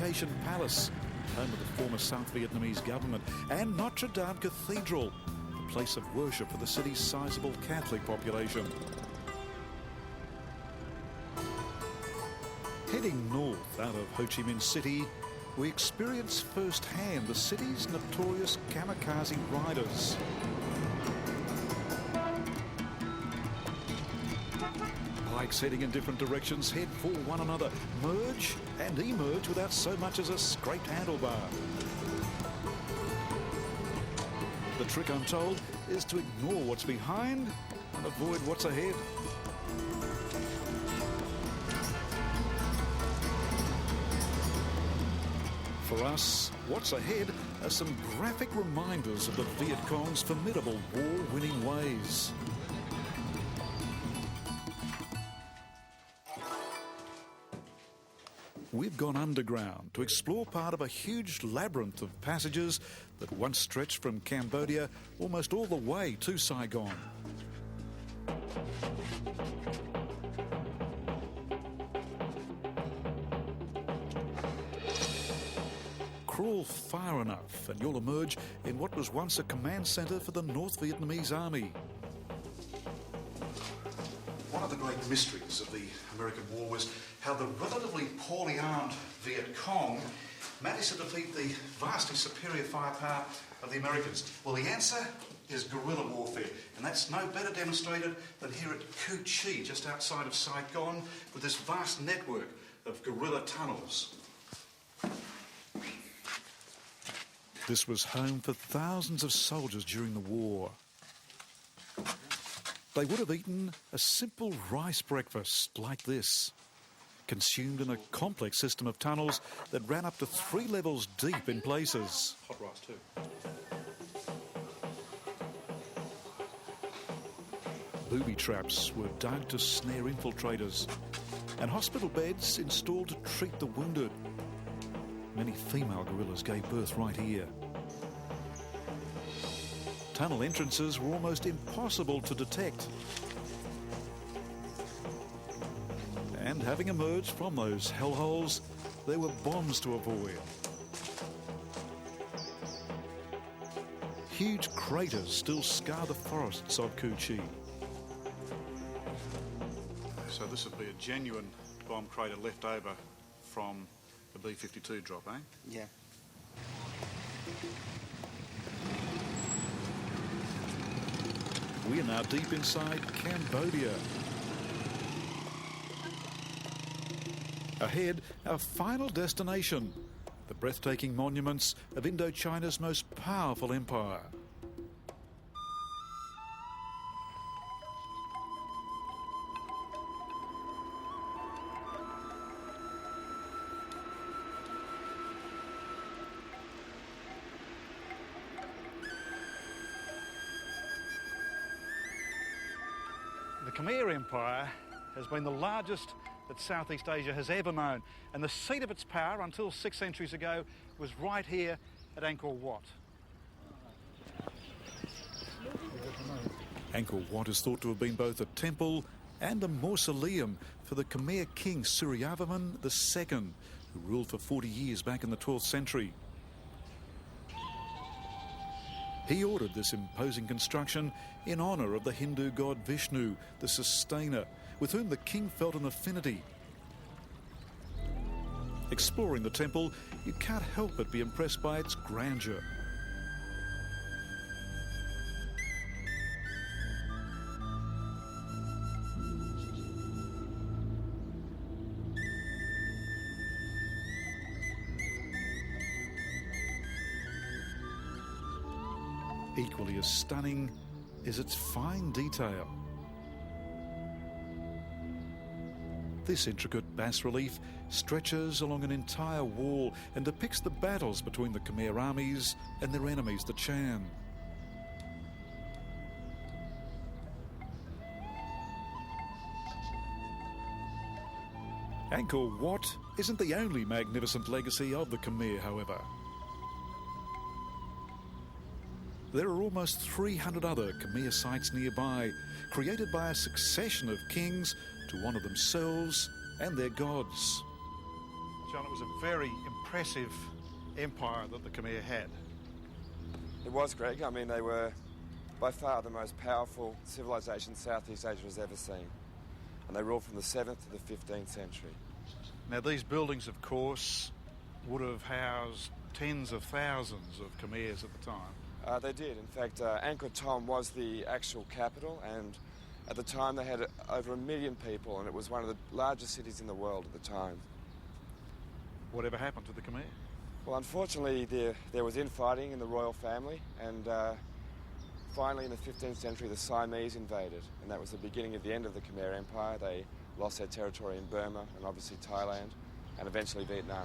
Unification Palace, home of the former South Vietnamese government, and Notre Dame Cathedral, the place of worship for the city's sizable Catholic population. Heading north out of Ho Chi Minh City, we experience firsthand the city's notorious kamikaze riders. Bikes heading in different directions head for one another, merge and emerge without so much as a scraped handlebar. The trick, I'm told, is to ignore what's behind and avoid what's ahead. For us, what's ahead are some graphic reminders of the Viet Cong's formidable war-winning ways. We've gone underground to explore part of a huge labyrinth of passages that once stretched from Cambodia almost all the way to Saigon. Crawl far enough and you'll emerge in what was once a command centre for the North Vietnamese Army. One of the great mysteries of the American War was how the relatively poorly armed Viet Cong managed to defeat the vastly superior firepower of the Americans. Well, the answer is guerrilla warfare, and that's no better demonstrated than here at Cu Chi, just outside of Saigon, with this vast network of guerrilla tunnels. This was home for thousands of soldiers during the war. They would have eaten a simple rice breakfast like this, consumed in a complex system of tunnels that ran up to 3 levels deep in places. Hot rice too. Booby traps were dug to snare infiltrators, and hospital beds installed to treat the wounded. Many female guerrillas gave birth right here. Tunnel entrances were almost impossible to detect. And having emerged from those hellholes, there were bombs to avoid. Huge craters still scar the forests of Cu Chi. So this would be a genuine bomb crater left over from the B-52 drop, eh? Yeah. We are now deep inside Cambodia. Ahead, our final destination, the breathtaking monuments of Indochina's most powerful empire. The Khmer Empire has been the largest that Southeast Asia has ever known, and the seat of its power until 6 centuries ago was right here at Angkor Wat. Angkor Wat is thought to have been both a temple and a mausoleum for the Khmer king Suryavarman II, who ruled for 40 years back in the 12th century. He ordered this imposing construction in honour of the Hindu god Vishnu, the sustainer, with whom the king felt an affinity. Exploring the temple, you can't help but be impressed by its grandeur. Equally as stunning is its fine detail. This intricate bas-relief stretches along an entire wall and depicts the battles between the Khmer armies and their enemies, the Chan. Angkor Wat isn't the only magnificent legacy of the Khmer, however. There are almost 300 other Khmer sites nearby, created by a succession of kings to honour themselves and their gods. John, it was a very impressive empire that the Khmer had. It was, Greg. I mean, they were by far the most powerful civilization Southeast Asia has ever seen. And they ruled from the 7th to the 15th century. Now, these buildings, of course, would have housed tens of thousands of Khmers at the time. They did. In fact, Angkor Wat was the actual capital, and at the time they had over 1 million people, and it was one of the largest cities in the world at the time. Whatever happened to the Khmer? Well, unfortunately, there was infighting in the royal family, and finally in the 15th century the Siamese invaded, and that was the beginning of the end of the Khmer Empire. They lost their territory in Burma and obviously Thailand, and eventually Vietnam.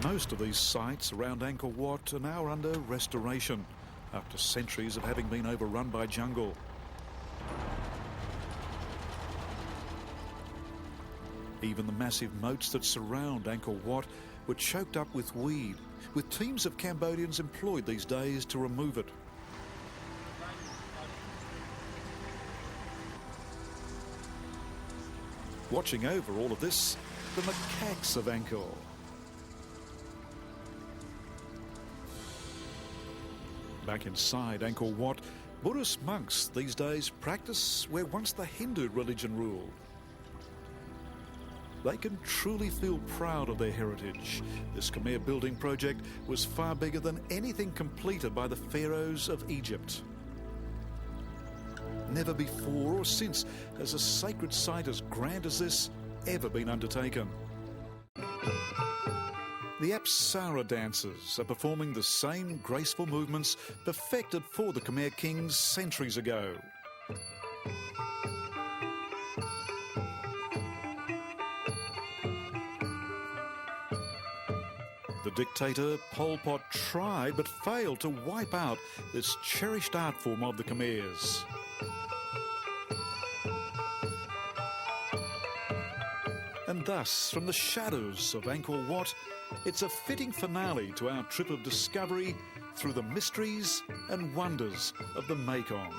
Most of these sites around Angkor Wat are now under restoration after centuries of having been overrun by jungle. Even the massive moats that surround Angkor Wat were choked up with weed, with teams of Cambodians employed these days to remove it. Watching over all of this, the macaques of Angkor. Back inside Angkor Wat, Buddhist monks these days practice where once the Hindu religion ruled. They can truly feel proud of their heritage. This Khmer building project was far bigger than anything completed by the pharaohs of Egypt. Never before or since has a sacred site as grand as this ever been undertaken. The Apsara dancers are performing the same graceful movements perfected for the Khmer kings centuries ago. The dictator Pol Pot tried but failed to wipe out this cherished art form of the Khmers. And thus, from the shadows of Angkor Wat, it's a fitting finale to our trip of discovery through the mysteries and wonders of the Mekong.